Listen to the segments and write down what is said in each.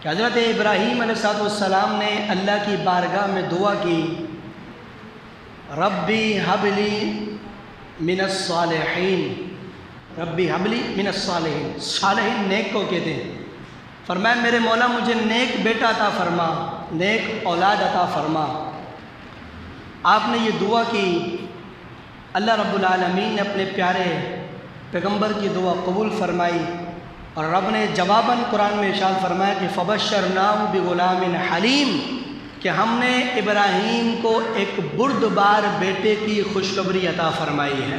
کہ حضرت ابراہیم علیہ السلام نے اللہ کی بارگاہ میں دعا کی، ربی حبلی من الصالحین، ربی حبلی من الصالحین، صالحین نیک کو کہتے ہیں۔ فرمایا میرے مولا مجھے نیک بیٹا عطا فرما، نیک اولاد عطا فرما۔ آپ نے یہ دعا کی، اللہ رب العالمین نے اپنے پیارے پیغمبر کی دعا قبول فرمائی، اور رب نے جواباً قرآن میں ارشاد فرمایا کہ فبشرناہ بغلام حلیم، کہ ہم نے ابراہیم کو ایک بردبار بیٹے کی خوشخبری عطا فرمائی ہے۔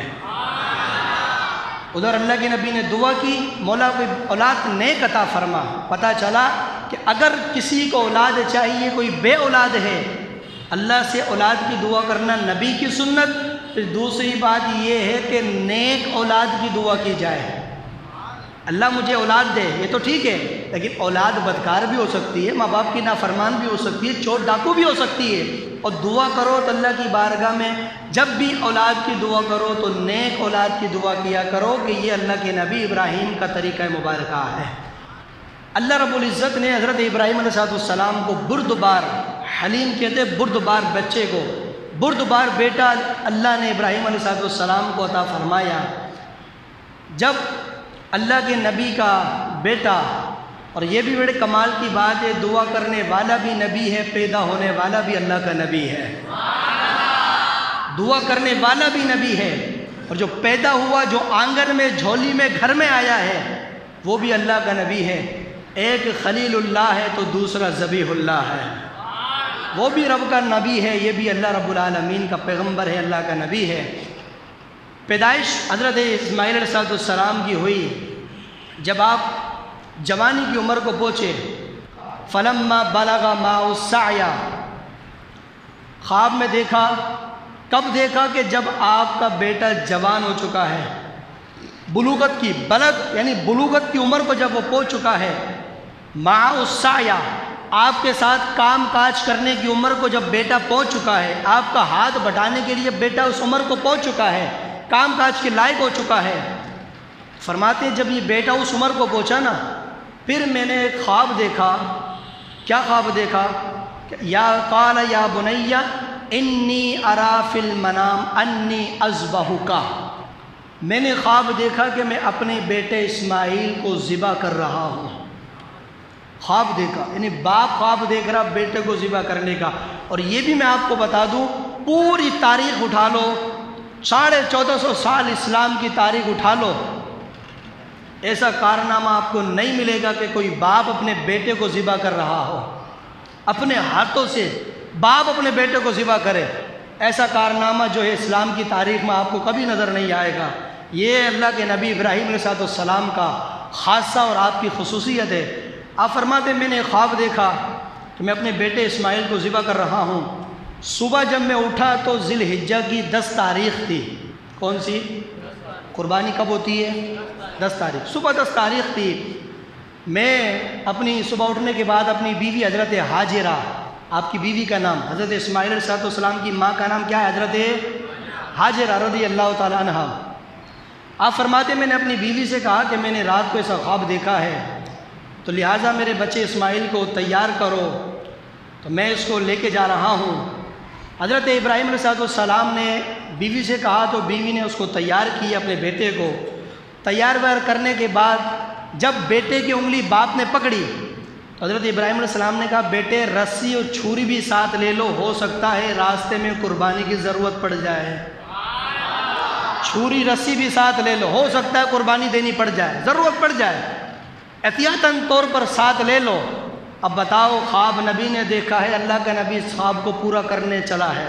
ادھر اللہ کے نبی نے دعا کی، مولا کو اولاد نیک عطا فرما۔ پتہ چلا کہ اگر کسی کو اولاد چاہیے، کوئی بے اولاد ہے، اللہ سے اولاد کی دعا کرنا نبی کی سنت۔ پھر دوسری بات یہ ہے کہ نیک اولاد کی دعا کی جائے، اللہ مجھے اولاد دے، یہ تو ٹھیک ہے، لیکن اولاد بدکار بھی ہو سکتی ہے، ماں باپ کی نافرمان بھی ہو سکتی ہے، چور ڈاکو بھی ہو سکتی ہے۔ اور دعا کرو تو اللہ کی بارگاہ میں جب بھی اولاد کی دعا کرو تو نیک اولاد کی دعا کیا کرو، کہ یہ اللہ کے نبی ابراہیم کا طریقہ مبارکہ ہے۔ اللہ رب العزت نے حضرت ابراہیم علیہ السلام کو بردبار، حلیم کہتے بردبار بچے کو، بردبار بیٹا اللہ نے ابراہیم علیہ السلام کو عطا فرمایا۔ جب اللہ کے نبی کا بیٹا، اور یہ بھی بڑے کمال کی بات ہے، دعا کرنے والا بھی نبی ہے، پیدا ہونے والا بھی اللہ کا نبی ہے۔ دعا کرنے والا بھی نبی ہے، اور جو پیدا ہوا، جو آنگن میں، جھولی میں، گھر میں آیا ہے، وہ بھی اللہ کا نبی ہے۔ ایک خلیل اللہ ہے تو دوسرا ذبیح اللہ ہے، وہ بھی رب کا نبی ہے، یہ بھی اللہ رب العالمین کا پیغمبر ہے، اللہ کا نبی ہے۔ پیدائش حضرت اسماعیل علیہ السلام کی ہوئی جب آپ جوانی کی عمر کو پہنچے، فلما بلغ معه السعی، خواب میں دیکھا، کب دیکھا کہ جب آپ کا بیٹا جوان ہو چکا ہے، بلوغت کی، بلغ یعنی بلوغت کی عمر کو جب وہ پہنچ چکا ہے، معه السعی، آپ کے ساتھ کام کاج کرنے کی عمر کو جب بیٹا پہنچ چکا ہے، آپ کا ہاتھ بٹانے کے لیے بیٹا اس عمر کو پہنچ چکا ہے، کام کاج کے لائق ہو چکا ہے۔ فرماتے ہیں جب یہ بیٹا اس عمر کو پہنچا نا، پھر میں نے ایک خواب دیکھا۔ کیا خواب دیکھا؟ یا قال یا بنی انی ارا فی المنام انی اذبحک، میں نے خواب دیکھا کہ میں اپنے بیٹے اسماعیل کو ذبح کر رہا ہوں۔ خواب دیکھا، یعنی باپ خواب دیکھ رہا بیٹے کو ذبح کرنے کا۔ اور یہ بھی میں آپ کو بتا دوں، پوری تاریخ اٹھا لو، 1450 سال اسلام کی تاریخ اٹھا لو، ایسا کارنامہ آپ کو نہیں ملے گا کہ کوئی باپ اپنے بیٹے کو ذبح کر رہا ہو، اپنے ہاتھوں سے باپ اپنے بیٹے کو ذبح کرے۔ ایسا کارنامہ جو ہے اسلام کی تاریخ میں آپ کو کبھی نظر نہیں آئے گا۔ یہ اللہ کے نبی ابراہیم علیہ السلام کا خاصہ اور آپ کی خصوصیت ہے۔ آپ فرماتے ہیں میں نے خواب دیکھا کہ میں اپنے بیٹے اسماعیل کو ذبح کر رہا ہوں۔ صبح جب میں اٹھا تو ذی الحجہ کی 10 تاریخ تھی۔ کون سی؟ قربانی کب ہوتی ہے؟ 10 تاریخ، صبح 10 تاریخ تھی۔ میں اپنی صبح اٹھنے کے بعد اپنی بیوی حضرت حاجرہ، آپ کی بیوی کا نام، حضرت اسماعیل علیہ السلام کی ماں کا نام کیا ہے؟ حضرت حاجرہ رضی اللہ تعالیٰ عنہ۔ آپ فرماتے میں نے اپنی بیوی سے کہا کہ میں نے رات کو ایسا خواب دیکھا ہے، تو لہٰذا میرے بچے اسماعیل کو تیار کرو، تو میں اس کو لے کے جا رہا ہوں۔ حضرت ابراہیم علیہ السلام نے بیوی سے کہا تو بیوی نے اس کو تیار کیا، اپنے بیٹے کو تیار ویار کرنے کے بعد جب بیٹے کی انگلی باپ نے پکڑی تو حضرت ابراہیم علیہ السلام نے کہا بیٹے رسی اور چھری بھی ساتھ لے لو، ہو سکتا ہے راستے میں قربانی کی ضرورت پڑ جائے۔ چھری رسی بھی ساتھ لے لو، ہو سکتا ہے قربانی دینی پڑ جائے، ضرورت پڑ جائے، احتیاطاً طور پر ساتھ لے لو۔ اب بتاؤ، خواب نبی نے دیکھا ہے، اللہ کا نبی اس خواب کو پورا کرنے چلا ہے،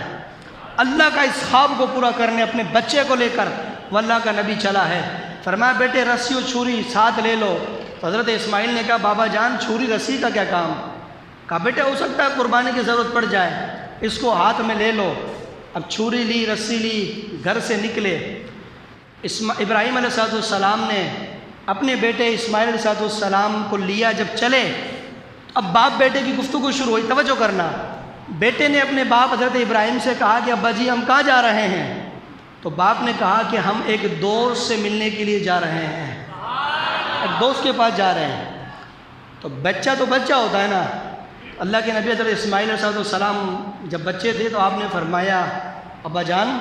اللہ کا اس خواب کو پورا کرنے اپنے بچے کو لے کر وہ اللہ کا نبی چلا ہے۔ فرمایا بیٹے رسی و چھری ساتھ لے لو۔ تو حضرت اسماعیل نے کہا بابا جان چھری رسی کا کیا کام؟ کہا بیٹے ہو سکتا ہے قربانی کی ضرورت پڑ جائے، اس کو ہاتھ میں لے لو۔ اب چھری لی، رسی لی، گھر سے نکلے۔ ابراہیم علیہ السلام نے اپنے بیٹے اسماعیل علیہ السلام کو لیا، جب چلے اب باپ بیٹے کی گفتگو شروع ہوئی، توجہ کرنا۔ بیٹے نے اپنے باپ حضرت ابراہیم سے کہا کہ ابا جی ہم کہاں جا رہے ہیں؟ تو باپ نے کہا کہ ہم ایک دوست سے ملنے کے لیے جا رہے ہیں، ایک دوست کے پاس جا رہے ہیں۔ تو بچہ ہوتا ہے نا. اللہ کے نبی حضرت اسماعیل علیہ السلام جب بچے تھے تو آپ نے فرمایا ابا جان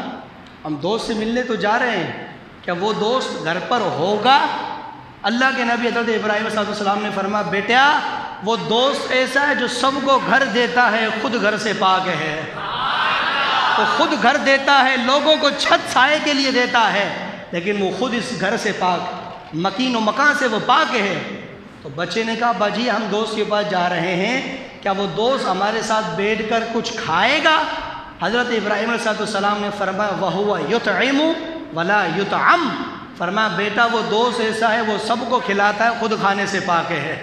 ہم دوست سے ملنے تو جا رہے ہیں, کیا وہ دوست گھر پر ہوگا؟ اللہ کے نبی حضرت ابراہیم علیہ السلام نے فرمایا بیٹا وہ دوست ایسا ہے جو سب کو گھر دیتا ہے, خود گھر سے پاک ہے. وہ خود گھر دیتا ہے, لوگوں کو چھت سائے کے لیے دیتا ہے, لیکن وہ خود اس گھر سے پاک, مکین و مکان سے وہ پاک ہے. تو بچے نے کہا باجی ہم دوست کے پاس جا رہے ہیں, کیا وہ دوست ہمارے ساتھ بیٹھ کر کچھ کھائے گا؟ حضرت ابراہیم علیہ السلام نے فرمایا وَهُوَ يُطْعِمُ وَلَا يُطْعَمُ, فرمایا بیٹا وہ دوست ایسا ہے وہ سب کو کھلاتا ہے, خود کھانے سے پاک ہے.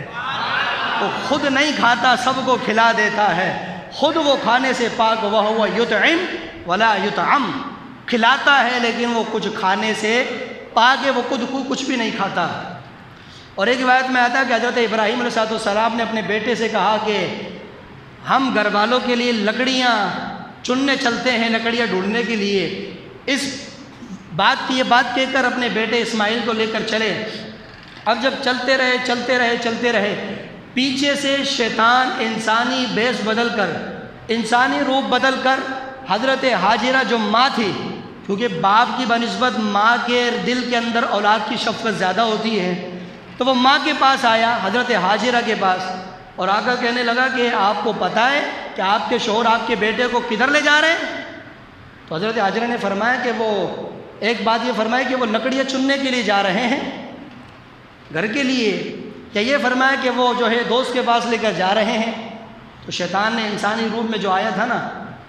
وہ خود نہیں کھاتا, سب کو کھلا دیتا ہے, خود وہ کھانے سے پاک. وَهُوَ يُطْعِمُ وَلَا يُطْعَمُ, کھلاتا ہے لیکن وہ کچھ کھانے سے پاک ہے, وہ خود کچھ بھی نہیں کھاتا. اور ایک روایت میں آتا ہے کہ حضرت ابراہیم علیہ السلام نے اپنے بیٹے سے کہا کہ ہم گھر والوں کے لیے لکڑیاں چننے چلتے ہیں, لکڑیاں ڈھونڈنے کے لیے. اس بات کی یہ بات کہہ کر اپنے بیٹے اسماعیل کو لے کر چلے. اب جب چلتے رہے پیچھے سے شیطان انسانی بیس بدل کر, انسانی روپ بدل کر حضرت حاجرہ جو ماں تھی, کیونکہ باپ کی بنسبت ماں کے دل کے اندر اولاد کی شفقت زیادہ ہوتی ہے, تو وہ ماں کے پاس آیا, حضرت حاجرہ کے پاس, اور آ کر کہنے لگا کہ آپ کو پتہ ہے کہ آپ کے شوہر آپ کے بیٹے کو کدھر لے جا رہے ہیں؟ تو حضرت حاجرہ نے فرمایا کہ وہ ایک بات یہ فرمایا کہ وہ لکڑیاں چننے کے لیے جا رہے ہیں گھر کے لیے, یا یہ فرمایا کہ وہ جو ہے دوست کے پاس لے کر جا رہے ہیں. تو شیطان نے انسانی روپ میں جو آیا تھا نا,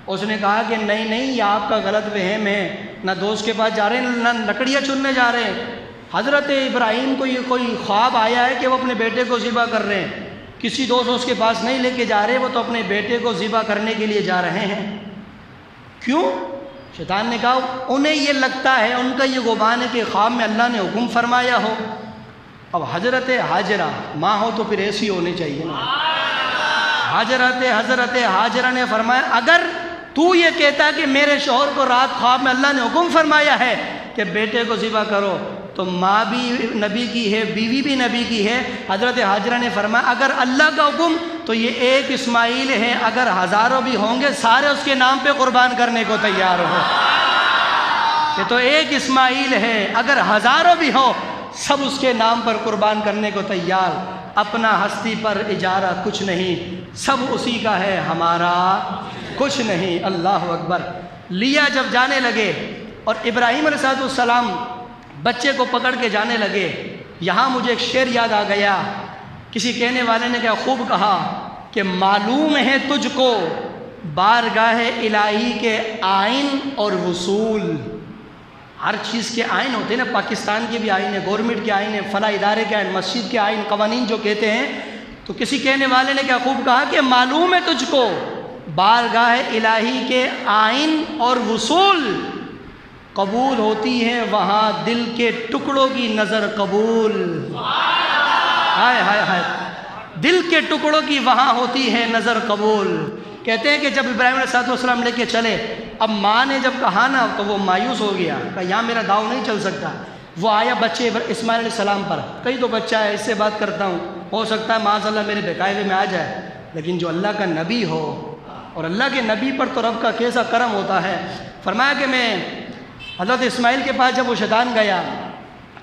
اس نے کہا کہ نہیں یہ آپ کا غلط وہم ہے, نہ دوست کے پاس جا رہے ہیں نہ لکڑیاں چننے جا رہے ہیں. حضرت ابراہیم کو یہ کوئی خواب آیا ہے کہ وہ اپنے بیٹے کو ذبح کر رہے ہیں, کسی دوست اس کے پاس نہیں لے کے جا رہے, وہ تو اپنے بیٹے کو ذبح کرنے کے لیے جا رہے ہیں. کیوں؟ شیطان نے کہا انہیں یہ لگتا ہے, ان کا یہ گمان ہے کہ خواب میں اللہ نے حکم فرمایا ہو. اب حضرت حاجرہ ماں ہو تو پھر ایسی ہونی چاہیے نا. حضرت حاجرہ نے فرمایا اگر تو یہ کہتا کہ میرے شوہر کو رات خواب میں اللہ نے حکم فرمایا ہے کہ بیٹے کو ذبح کرو, تو ماں بھی نبی کی ہے, بیوی بھی نبی کی ہے. حضرت حاجرہ نے فرمایا اگر اللہ کا حکم تو یہ ایک اسماعیل ہے, اگر ہزاروں بھی ہوں گے سارے اس کے نام پہ قربان کرنے کو تیار ہو. یہ تو ایک اسماعیل ہے, اگر ہزاروں بھی ہو سب اس کے نام پر قربان کرنے کو تیار. اپنا ہستی پر اجارہ کچھ نہیں, سب اسی کا ہے, ہمارا کچھ نہیں. اللہ اکبر. لیا جب جانے لگے اور ابراہیم علیہ السلام بچے کو پکڑ کے جانے لگے, یہاں مجھے ایک شعر یاد آ گیا. کسی کہنے والے نے کیا خوب کہا کہ معلوم ہے تجھ کو بارگاہ الہی کے آئین اور وصول. ہر چیز کے آئین ہوتے ہیں نا, پاکستان کے بھی آئین ہے, گورنمنٹ کے آئین ہے, فلاں ادارے کے آئین, مسجد کے آئین, قوانین جو کہتے ہیں. تو کسی کہنے والے نے کیا خوب کہا کہ معلوم ہے تجھ کو بارگاہ الہی کے آئین اور وصول, قبول ہوتی ہے وہاں دل کے ٹکڑوں کی نظر قبول. ہائے ہائے ہائے, دل کے ٹکڑوں کی وہاں ہوتی ہے نظر قبول. کہتے ہیں کہ جب ابراہیم علیہ السلام لے کے چلے, اب ماں نے جب کہا نا تو وہ مایوس ہو گیا, کہ یہاں میرا داؤ نہیں چل سکتا. وہ آیا بچے اسماعیل علیہ السلام پر, کہیں تو بچہ ہے, اس سے بات کرتا ہوں, ہو سکتا ہے معاذ اللہ میرے بقائدے میں آ جائے, لیکن جو اللہ کا نبی ہو, اور اللہ کے نبی پر تو رب کا کیسا کرم ہوتا ہے. فرمایا کہ میں حضرت اسماعیل کے پاس جب وہ شیطان گیا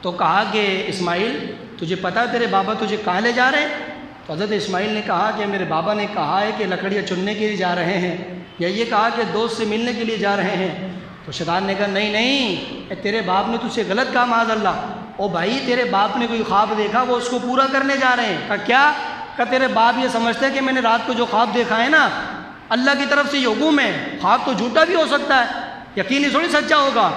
تو کہا کہ اسماعیل تجھے پتہ ہے تیرے بابا تجھے کہاں لے جا رہے ہیں؟ تو حضرت اسماعیل نے کہا کہ میرے بابا نے کہا ہے کہ لکڑیاں چننے کے لیے جا رہے ہیں, یا یہ کہا کہ دوست سے ملنے کے لیے جا رہے ہیں. تو شیطان نے کہا نہیں تیرے باپ نے تجھ سے غلط کہا معاذ اللہ. او بھائی تیرے باپ نے کوئی خواب دیکھا, وہ اس کو پورا کرنے جا رہے ہیں. کہا کیا؟ کہ تیرے باپ یہ سمجھتے ہیں کہ میں نے رات کو جو خواب دیکھا ہے نا اللہ کی طرف سے یہ حکم ہے, خواب تو جھوٹا بھی ہو سکتا ہے, یقینی تھوڑی سچا ہوگا.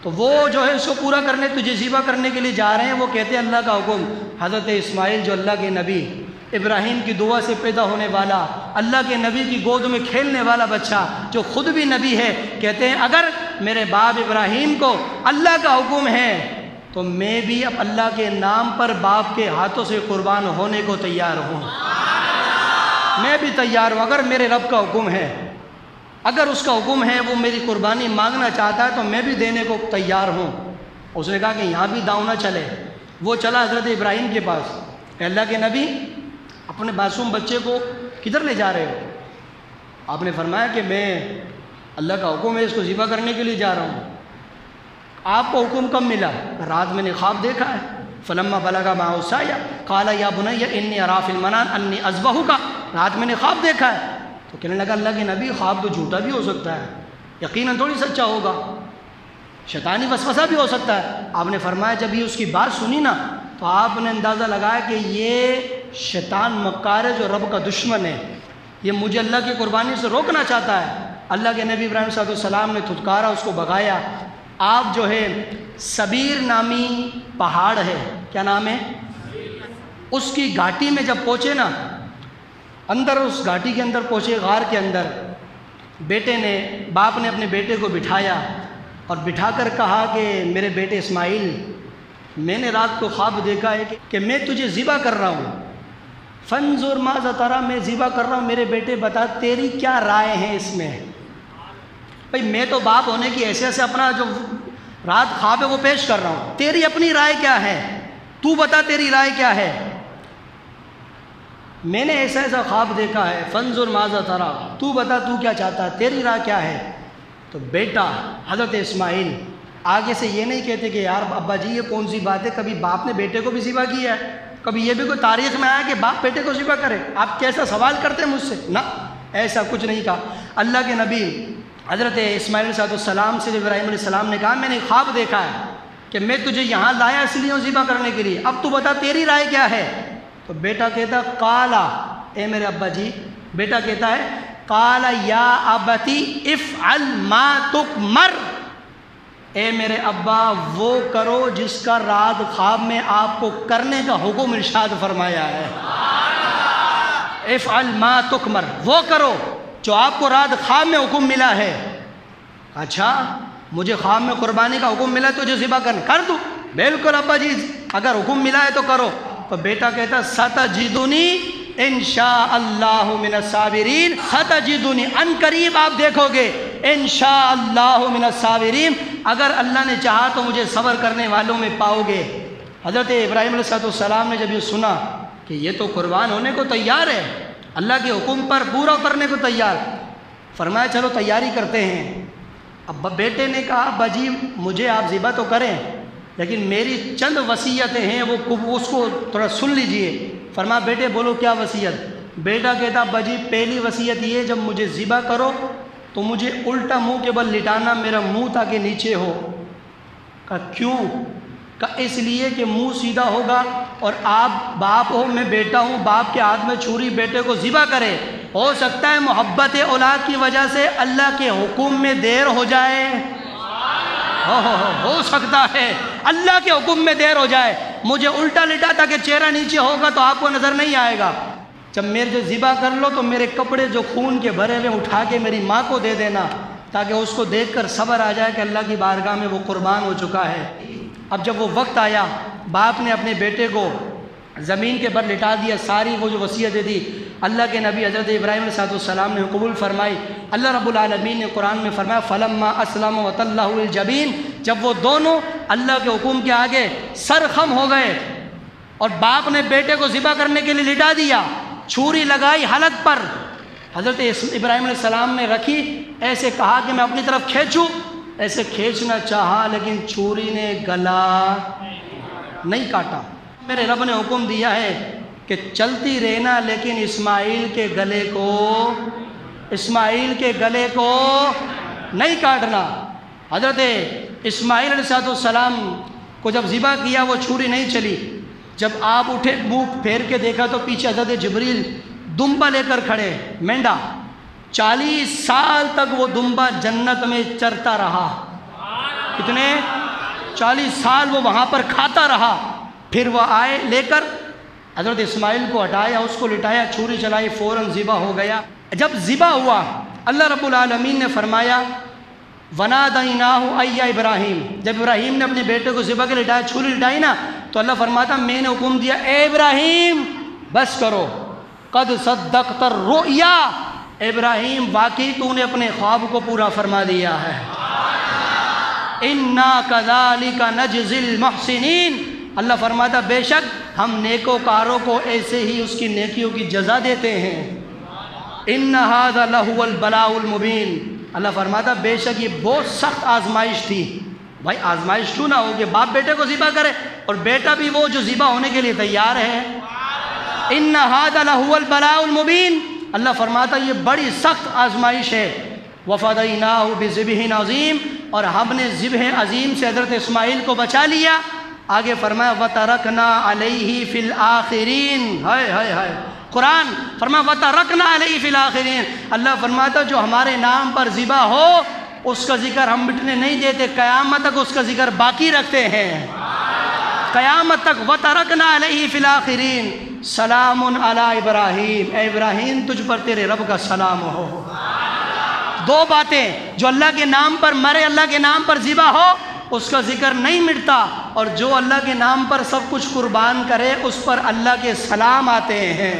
تو وہ جو ہے اس کو پورا کرنے تجھے ذبح کرنے کے لیے جا رہے ہیں, وہ کہتے ہیں اللہ کا حکم. حضرت اسماعیل جو اللہ کے نبی, ابراہیم کی دعا سے پیدا ہونے والا, اللہ کے نبی کی گود میں کھیلنے والا بچہ, جو خود بھی نبی ہے, کہتے ہیں اگر میرے باپ ابراہیم کو اللہ کا حکم ہے تو میں بھی اب اللہ کے نام پر باپ کے ہاتھوں سے قربان ہونے کو تیار ہوں. میں بھی تیار ہوں, اگر میرے رب کا حکم ہے, اگر اس کا حکم ہے, وہ میری قربانی مانگنا چاہتا ہے تو میں بھی دینے کو تیار ہوں. اس نے کہا کہ یہاں بھی داؤں نہ چلے. وہ چلا حضرت ابراہیم کے پاس, کہ اللہ کے نبی اپنے معصوم بچے کو کدھر لے جا رہے ہو؟ آپ نے فرمایا کہ میں اللہ کا حکم ہے اس کو ذبح کرنے کے لیے جا رہا ہوں۔ آپ کو حکم کب ملا؟ رات میں نے خواب دیکھا ہے۔ فلما بلغ معه السعي قال يا بني اني ارى في المنام اني اذبحك، رات میں نے خواب دیکھا ہے۔ تو کہنے لگا اللہ کے نبی خواب تو جھوٹا بھی ہو سکتا ہے، یقیناً تھوڑی سچا ہوگا، شیطانی وسوسہ بھی ہو سکتا ہے۔ آپ نے فرمایا جب یہ اس کی بات سنی نا تو آپ نے اندازہ لگایا کہ یہ شیطان مکار ہے جو رب کا دشمن ہے، یہ مجھے اللہ کی قربانی سے روکنا چاہتا ہے۔ اللہ کے نبی ابراہیم صلی اللہ علیہ وسلم نے دھتکارا، اس کو بھگایا۔ آپ جو ہے سبیر نامی پہاڑ ہے، کیا نام ہے؟ اس کی گھاٹی میں جب پہنچے نا، اندر اس گھاٹی کے اندر پہنچے، غار کے اندر، باپ نے اپنے بیٹے کو بٹھایا اور بٹھا کر کہا کہ میرے بیٹے اسماعیل، میں نے رات کو خواب دیکھا ہے کہ میں تجھے ذبح کر رہا ہوں، فانظر ماذا تری، میں ذبح کر رہا ہوں، میرے بیٹے بتا تیری کیا رائے ہے اس میں؟ بھئی میں تو باپ ہونے کی حیثیت سے اپنا جو رات خواب ہے وہ پیش کر رہا ہوں، تیری اپنی رائے کیا ہے؟ تو بتا تیری رائے کیا ہے؟ میں نے ایسا خواب دیکھا ہے، فانظر ماذا تری، تو بتا تو کیا چاہتا ہے، تیری رائے کیا ہے؟ تو بیٹا حضرت اسماعیل آگے سے یہ نہیں کہتے کہ یار ابا جی یہ کون سی بات ہے، کبھی باپ نے بیٹے کو بھی ذبح کیا ہے، کبھی یہ بھی کوئی تاریخ میں آیا کہ باپ بیٹے کو ذبح کرے، آپ کیسا سوال کرتے ہیں مجھ سے؟ نہ، ایسا کچھ نہیں کہا۔ اللہ کے نبی حضرت اسماعیل علیہ السلام سے ابراہیم علیہ السلام نے کہا میں نے خواب دیکھا ہے کہ میں تجھے یہاں لایا اس لیے ذبح کرنے کے لیے، اب تو بتا تیری رائے کیا ہے؟ تو بیٹا کہتا قالا، اے میرے ابا جی، بیٹا کہتا ہے قال یا ابتی افعل ما تؤمر، اے میرے ابا وہ کرو جس کا رات خواب میں آپ کو کرنے کا حکم ارشاد فرمایا ہے۔ افعل ما تؤمر، وہ کرو جو آپ کو رات خواب میں حکم ملا ہے۔ اچھا مجھے خواب میں قربانی کا حکم ملا تو جو ذبح کر دوں؟ بالکل ابا جی اگر حکم ملا ہے تو کرو۔ تو بیٹا کہتا ستجدنی انشاء اللہ من الصابرین، ستجدنی ان قریب آپ دیکھو گے انشاء اللہ من الصابرین، اگر اللہ نے چاہا تو مجھے صبر کرنے والوں میں پاؤ گے۔ حضرت ابراہیم علیہ السلام نے جب یہ سنا کہ یہ تو قربان ہونے کو تیار ہے، اللہ کے حکم پر پورا کرنے کو تیار، فرمایا چلو تیاری کرتے ہیں۔ اب بیٹے نے کہا ابا جی مجھے آپ ذبح تو کریں لیکن میری چند وصیتیں ہیں وہ اس کو تھوڑا سن لیجئے۔ فرمایا بیٹے بولو کیا وصیت؟ بیٹا کہتا ابا جی پہلی وصیت یہ جب مجھے ذبح کرو تو مجھے الٹا منہ کے بل لٹانا، میرا منہ تاکہ نیچے ہو۔ کہا کیوں؟ کہا اس لیے کہ منہ سیدھا ہوگا اور آپ باپ ہو میں بیٹا ہوں، باپ کے ہاتھ میں چھری بیٹے کو ذبح کرے، ہو سکتا ہے محبت اولاد کی وجہ سے اللہ کے حکم میں دیر ہو جائے، ہو سکتا ہے اللہ کے حکم میں دیر ہو جائے، مجھے الٹا لٹا تاکہ چہرہ نیچے ہوگا تو آپ کو نظر نہیں آئے گا، جب میرے جو ذبح کر لو تو میرے کپڑے جو خون کے بھرے ہوئے اٹھا کے میری ماں کو دے دینا تاکہ اس کو دیکھ کر صبر آ جائے کہ اللہ کی بارگاہ میں وہ قربان ہو چکا ہے۔ اب جب وہ وقت آیا باپ نے اپنے بیٹے کو زمین کے بر لٹا دیا، ساری وہ جو وصیتیں تھی اللہ کے نبی حضرت ابراہیم علیہ السلام نے قبول فرمائی۔ اللہ رب العالمین نے قرآن میں فرمایا فلما اسلم وتلہ للجبین، جب وہ دونوں اللہ کے حکم کے آگے سرخم ہو گئے اور باپ نے بیٹے کو ذبح کرنے کے لیے لٹا دیا، چھری لگائی حلق پر، حضرت ابراہیم علیہ السلام نے رکھی، ایسے کہا کہ میں اپنی طرف کھینچوں، ایسے کھینچنا چاہا لیکن چھری نے گلا نہیں کاٹا۔ میرے رب نے حکم دیا ہے کہ چلتی رہنا لیکن اسماعیل کے گلے کو نہیں کاٹنا۔ حضرت اسماعیل علیہ السلام کو جب ذبح کیا وہ چھری نہیں چلی، جب آپ اٹھے منہ پھیر کے دیکھا تو پیچھے حضرت جبریل دمبا لے کر کھڑے، مینڈا، 40 سال تک وہ دمبا جنت میں چرتا رہا۔ کتنے؟ 40 سال وہ وہاں پر کھاتا رہا۔ پھر وہ آئے لے کر حضرت اسماعیل کو ہٹایا، اس کو لٹایا، چھری چلائی، فوراً ذبح ہو گیا۔ جب ذبح ہوا اللہ رب العالمین نے فرمایا وَنَادَيْنَاهُ أَيَّ ابراہیم، جب ابراہیم نے اپنے بیٹے کو ذبح کے لٹایا، چھری لٹائی نا تو اللہ فرماتا میں نے حکم دیا اے ابراہیم بس کرو، قد صدقت الرؤیا، ابراہیم واقعی تو نے اپنے خواب کو پورا فرما دیا ہے۔ اِنَّا كَذَلِكَ نَجْزِي الْمُحْسِنِينَ، اللہ فرماتا بے شک ہم نیکوکاروں کو ایسے ہی اس کی نیکیوں کی جزا دیتے ہیں۔ ان ھذا لہو البلاء المبین، اللہ فرماتا بے شک یہ بہت سخت آزمائش تھی۔ بھائی آزمائش کیوں نہ ہو کہ باپ بیٹے کو ذبح کرے اور بیٹا بھی وہ جو ذبح ہونے کے لیے تیار ہے۔ ان ھذا لہو البلاء المبین، اللہ فرماتا یہ بڑی سخت آزمائش ہے۔ وفدیناہ بذبح عظیم، اور ہم نے ذبح عظیم سے حضرت اسماعیل کو بچا لیا۔ آگے فرمایا وترکنا علیہ فی الآخرین، ہائے ہائے ہائے، قرآن فرمایا وترکنا علیہ فی الآخرین، اللہ فرماتا جو ہمارے نام پر ذبح ہو اس کا ذکر ہم مٹنے نہیں دیتے، قیامت تک اس کا ذکر باقی رکھتے ہیں، قیامت تک۔ وترکنا علیہ فی الآخرین سلام علی ابراہیم، اے ابراہیم تجھ پر تیرے رب کا سلام ہو۔ دو باتیں، جو اللہ کے نام پر مرے، اللہ کے نام پر ذبح ہو اس کا ذکر نہیں مٹتا، اور جو اللہ کے نام پر سب کچھ قربان کرے اس پر اللہ کے سلام آتے ہیں۔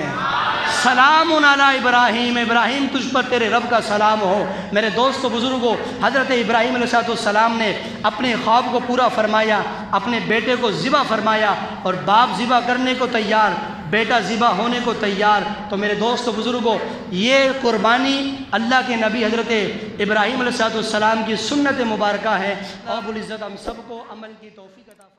سلام علی ابراہیم، ابراہیم تجھ پر تیرے رب کا سلام ہو۔ میرے دوستو بزرگوں، حضرت ابراہیم علیہ السلام نے اپنے خواب کو پورا فرمایا، اپنے بیٹے کو ذبح فرمایا، اور باپ ذبح کرنے کو تیار، بیٹا ذبح ہونے کو تیار۔ تو میرے دوستو بزرگوں، یہ قربانی اللہ کے نبی حضرت ابراہیم علیہ السلام کی سنت مبارکہ ہے۔ رب العزت ہم سب کو عمل کی توفیق عطا فرمائے۔